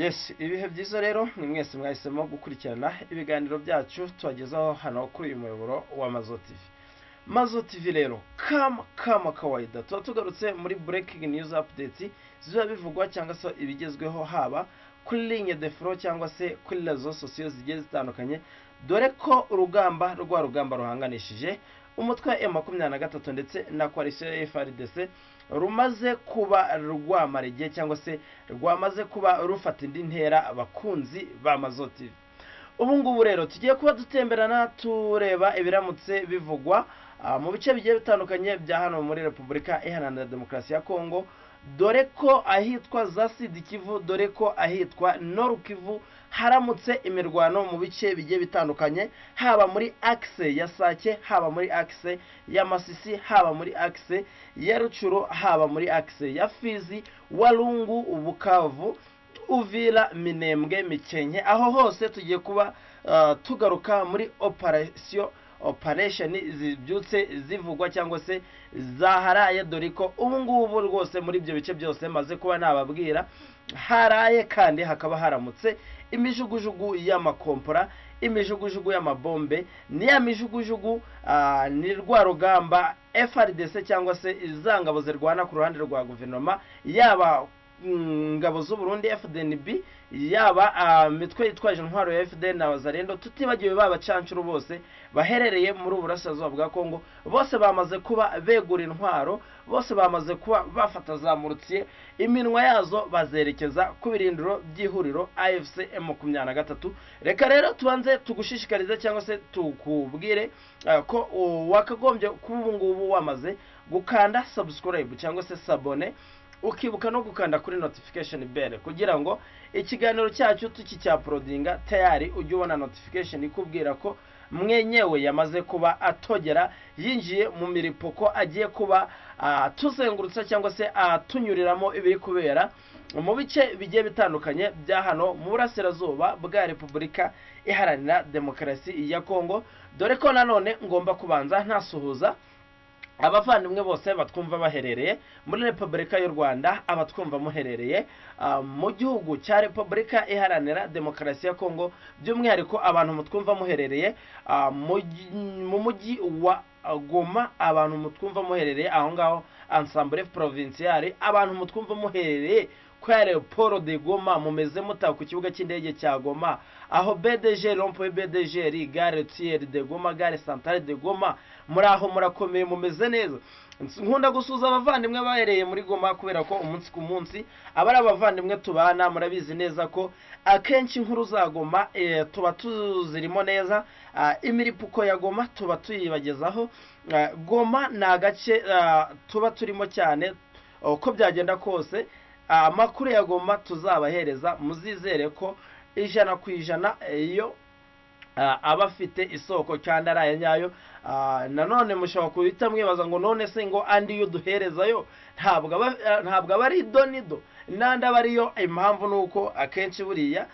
Yes, ibihe byiza rero ni mwese mwahisemo gukurikirana ibiganiro byacu tubagezaho hano kuri uyu muyoboro wa Mazo TV. Mazo TV rero kama kawaida tuba tugarutse muri breaking news updates ziba bivugwa cyangwa se ibigezweho haba kuri ligne de front cyangwa se kuri rezo sociaux zigiye zitandukanye, dore ko urugamba ruhanganishije umutwe M23 ndetse na coalition ya FARDC rumaze kuba rwamara igihe cyangwa se rwamaze kuba rufata indi ntera abakunzi ba Mazo TV. Ubu ngubu rero tugiye kuba dutemberana tureba ibiramutse bivugwa mu bice bigiye bitandukanye bya hano muri Repubulika Iharanira Demokarasi ya Kongo, dore ko ahitwa za Sud Kivu, dore ko ahitwa Nord Kivu haramutse imirwano mu bice bigiye bitandukanye, haba muri axe ya Sake, haba muri axe ya Masisi, haba muri axe ya Ruchuru, haba muri axe ya Fizi, Walungu, Bukavu, Uvira, Minembwe, Mikenke. Aho hose tugiye kuba tugaruka muri operation zibyutse zivugwa cyangwa se zaharaye, dore ko ubu ngubu rwose muri ibyo bice byose maze kuba nababwira haraye, kandi hakaba haramutse imijugujugu y'amakompora, imijugujugu y'amabombe, ni ya mijugujugu ni rwa rugamba FARDC cyangwa se izangabo zirwana ku ruhande rwa guverinoma, yaba ngabo z'u Burundi FDNB, yaba mitwe yitwaje intwaro ya FDN na Wazalendo, tutibagiwe babacancuro bose baherereye muri uburasirazuba bwa Kongo. Bose bamaze kuba begura intwaro, bose bamaze kuba bafata zamurutsiye iminwa yazo bazerekeza ku birindiro by'ihuriro AFC M23. Reka rero tubanze tugushishikarize cyangwa se tukubwire ko wakagombye kuba ubu ngubu wamaze gukanda subscribe cyangwa se sabone, ukibuka no gukanda kuri notification bell kugira ngo ikiganiro cyacu tukicyaplodinga tayari ujye ubona notification ikubwira ko mwenyewe yamaze kuba atogera, yinjiye mu miripoko agiye kuba tuzengurutsa cyangwa se tunyuriramo ibiri kubera mu bice bigiye bitandukanye bya hano mu burasirazuba bwa Repubulika Iharanira Demokarasi ya Kongo. Dore ko nanone ngomba kubanza ntasuhuza abavandimwe bose batwumva baherereye muri Repubulika y'u Rwanda, abatwumva muherereye mu gihugu cya Repubulika Iharanira Demokarasi ya Kongo, by'umwihariko abantu mutwumva muherereye mu mujyi wa Goma, abantu mutwumva muherereye aho ngaho ensemble provinciale, abantu mutwumva muherereye kwa aeroport de Goma, mumeze muta ku kibuga cy'indege cya Goma, aho BDG Rompoint BDG gare Thier de Goma, gare Centrale de Goma, muri aho murakomeye mumeze neza. Nkunda gusuza abavandimwe bahereye muri Goma kubera ko umunsi ku munsi abari abavandimwe tubana, murabizi neza ko akenshi inkuru za Goma tuba tuzirimo neza, imiripuko ya Goma tuba tuyibagezaho. Goma na gace tuba turimo cyane, uko byagenda kose amakuru ya Goma tuzabahereza, muzizere ko 100% iyo abafite isoko cyane ari nyayo. Nanone mushobora kubita mwibaza ngo none se ngo andi yo duherezayo ntabwo abari donido nanda bariyo. Impamvu nuko akenshi buriya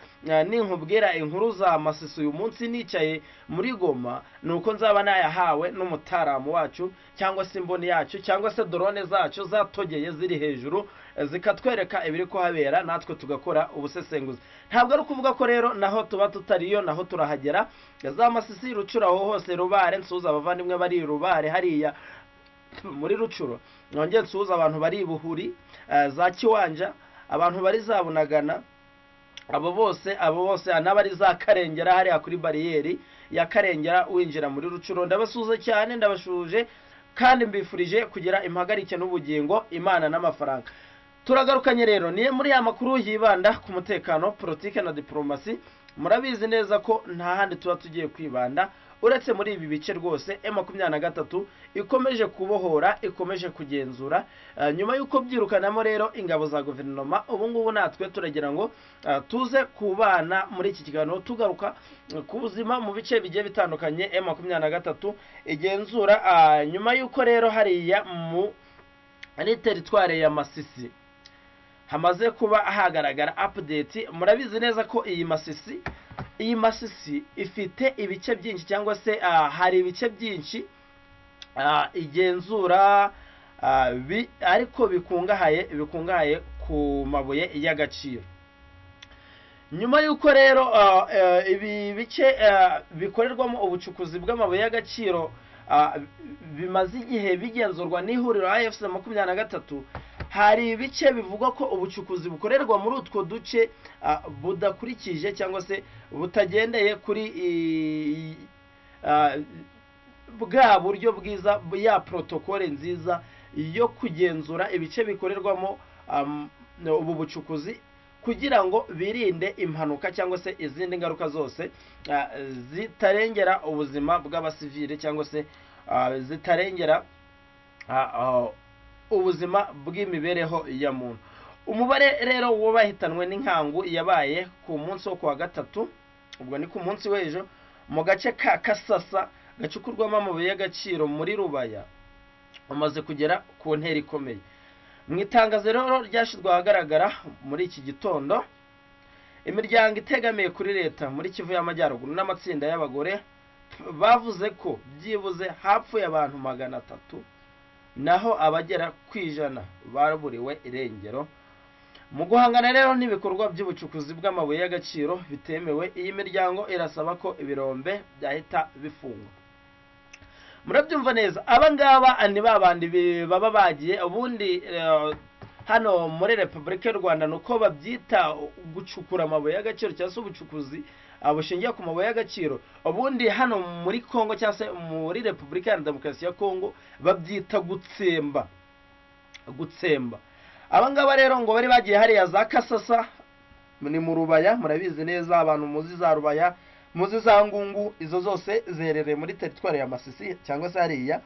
ninkubwira inkuru za Masisi uyu munsi nicaye muri Goma, nuko nzaba nayahawe n'umutaramu wacu cyangwa se imboni yacu cyangwa se drone zacu zatogeye ziri hejuru zikatwereka ibiri ko habera, natwe tugakora ubusesenguzi. Ntabwo ari kuvuga ko rero naho tuba tutariyo, naho turahagera. Za Masisi, Rucura, aho hose Rubare, nsuza abavandimwe bari Rubare hariya muri Rucuro, nongeye nsuza abantu bari Buhuri, za Kiwanja, abantu bari za Bunagana, abo bose n'abari za Karengera hariya kuri bariyeri ya Karengera winjira muri Rucuro, ndabasuze cyane, ndabashuje kandi mbifurije kugira impagarike n'ubugingo, Imana n'amafaranga. Turagarukanye rero ni muri ya makuru yibanda ku mutekano, politike na diplomasi. Murabizi neza ko nta handi tuba tugiye kwibanda uretse muri ibi bice rwose M23 ikomeje kubohora, ikomeje kugenzura, nyuma yuko byirukanamo rero ingabo za guverinoma. Ubu ngubu natwe turagira ngo tuze kubana muri iki kiganiro tugaruka ku buzima mu bice bigiye bitandukanye M23 igenzura, nyuma yuko rero hariya mu teritware ya Masisi hamaze kuba hagaragara update. Murabizi neza ko iyi Masisi ifite ibice byinshi cyangwa se hari ibice byinshi igenzura ariko bikungahaye ku mabuye y'agaciro. nyuma y'uko rero ibi bice bikorerwamo ubucukuzi bw'amabuye y'agaciro bimaze igihe bigenzurwa n'ihuriro AFC 23, hari ibice bivuga ko ubucukuzi bukorerwa muri utwo duce budakurikije cyangwa se butagendeye kuri bwa buryo bwiza ya protokole nziza yo kugenzura ibice bikorerwamo ubu bucukuzi, kugira ngo birinde impanuka cyangwa se izindi ngaruka zose zitarengera ubuzima bw'abasivile cyangwa se zitarengera ubuzima bw'imibereho ya muntu. Umubare rero wabahitanwe n'inkangu yabaye ku munsi wo kuwa gatatu, ubwo ni ku munsi w'ejo, mu gace ka Kasasa gacukurwamo amabuye y'agaciro muri Rubaya, umaze kugera ku ntera ikomeye. Mu itangazo rero ryashizwe ahagaragara muri iki gitondo, imiryango itegamiye kuri leta muri Kivu y'Amajyaruguru n'amatsinda y'abagore bavuze ko byibuze hapfuye abantu 300, naho abagera ku 100 baraburiwe irengero. Mu guhangana rero n'ibikorwa by'ubucukuzi bw'amabuye y'agaciro bitemewe, iyi miryango irasaba ko ibirombe byahita bifungwa. Murabyumva neza, abangaba ni babandi baba bagiye ubundi hano muri Repubulika y'u Rwanda nuko babyita gucukura amabuye y'agaciro cyangwa se ubucukuzi bushingiye ku mabuye y'agaciro. Ubundi hano muri Kongo cyangwa se muri Repubulika ya Demokarasi ya Kongo babyita gutsemba. Abangaba rero ngo bari bagiye hariya za Kasasa, ni mu Rubaya, murabizi neza abantu muzi za Rubaya, muzi za Ngungu, izo zose zerereye muri teritwari ya Masisi cyangwa se hariya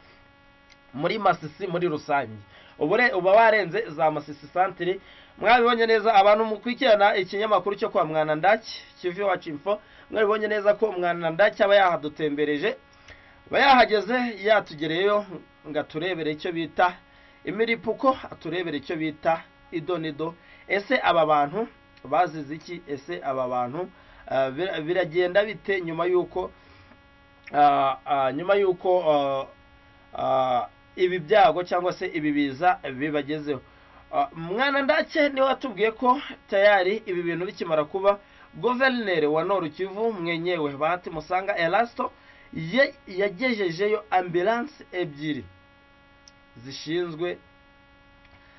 muri Masisi muri rusange. Uba warenze za Masisi centre. Mwabibonye neza abantu mukwikirana ikinyamakuru cyo kwa Mwanandaki Kivu Iwacu Info, mwabibonye neza ko Mwanandaki aba yahadutembereje, bayahageze yatugereyo ngaturebere icyo bita imiripuko, aturebere icyo bita idonido. Ese aba bantu bazize iki? Ese aba bantu biragenda bite nyuma yuko ibi byago cyangwa se ibi biza bibagezeho? Mwanandake niwe watubwiye ko tayari ibi bintu bikimara kuba, Guverineri wa Nord Kivu mwenyewe Bahati Musanga Elasto yagejejeyo ambulance ebyiri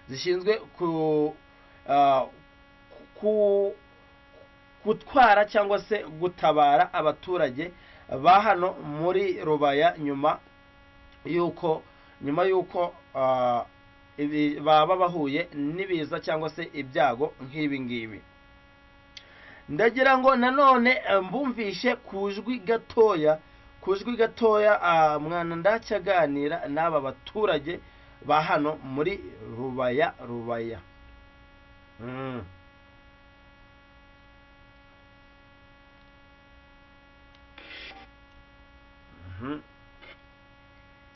zishinzwe gutwara cyangwa se gutabara abaturage ba hano muri Rubaya nyuma yuko baba bahuye n'ibiza cyangwa se ibyago nk'ibi ngibi. Ndagira ngo nanone mbumvishe kujwi gatoya Mwanandaki aganira n'aba baturage ba hano muri Rubaya.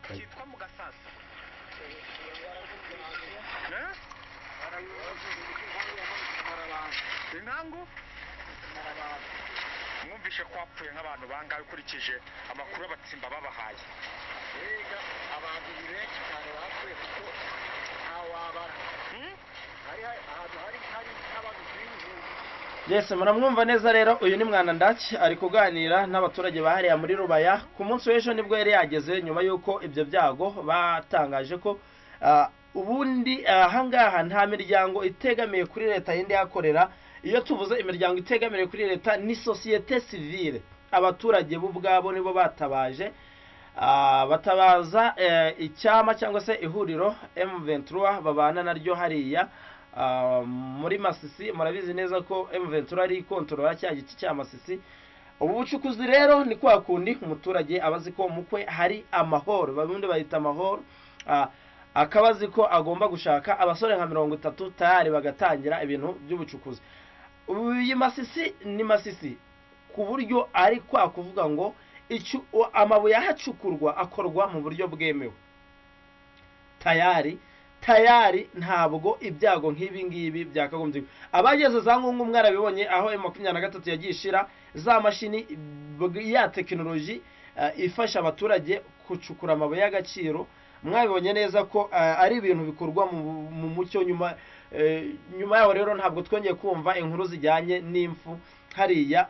Kitwa mu Gasasa. Inkangu mwumvishe ko hapfuye nk'abantu bangahe ukurikije amakuru y'abatsimba babahaye? Abantu benshi cyane bapfuye kuko ntawabara. Hari abantu b'ibihumbi. Yes, muramwumva neza rero. Uyu ni Mwanandaki ari kuganira n'abaturage bahariya muri Rubaya. Ku munsi w'ejo nibwo yari yageze nyuma yuko ibyo byago batangaje ko ubundi ahangaha nta miryango itegamiye kuri leta yindi yakorera. Iyo tuvuze imiryango itegamiye kuri leta ni societe civile, abaturage bo ubwabo nibo batabaje, batabaza icyama cyangwa se ihuriro M23 babana naryo hariya muri Masisi. Murabizi neza ko M23 ari kontrola cya gice cya Masisi. Ubu bucukuzi rero ni kwa kundi umuturage abazi ko mukwe hari amahoro, babundi bahita amahoro, akabazi ko agomba gushaka abasore nka 30 tayari bagatangira ibintu by'ubucukuzi. Uyu Masisi ni Masisi ku buryo ari kwa kuvuga ngo amabuye ahacukurwa akorwa mu buryo bwemewe. Tayari ntabwo ibyago nk'ibi ngibi byakagombye. Abageze za Ngungu mwarabibonye aho M23 yagishira za mashini ya tekinoloji ifasha abaturage gucukura amabuye y'agaciro. Mwabibonye neza ko ari ibintu bikorwa mu mucyo, nyuma nyuma yaho rero ntabwo twongeye kumva inkuru zijyanye n'impfu hariya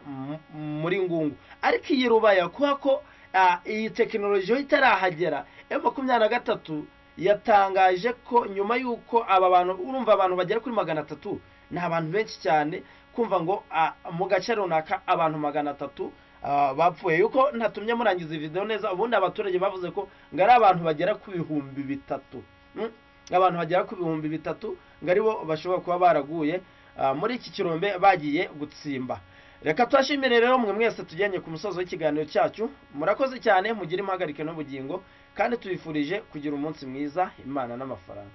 muri Ngungu. Ariko iyi Rubaya kuba ko iyi tekinoloji yo itarahagera, M23 yatangaje ko nyuma y'uko aba bantu, urumva abantu bagera kuri 300, ni abantu benshi cyane, kumva ngo mu gace runaka abantu 300 bapfuye, yuko ntatumye murangiza video neza. Ubundi abaturage bavuze ko ngari abantu bagera ku 3,000, abantu bagera ku 3,000 ngaribo bashobora kuba baraguye muri iki kirombe bagiye gutsimba. Reka twashimire rero mwe mwese tujyanye ku musozo w'ikiganiro cyacu. Murakoze cyane, mugire impagarike n'ubugingo, kandi tubifurije kugira umunsi mwiza. Imana n'amafaranga.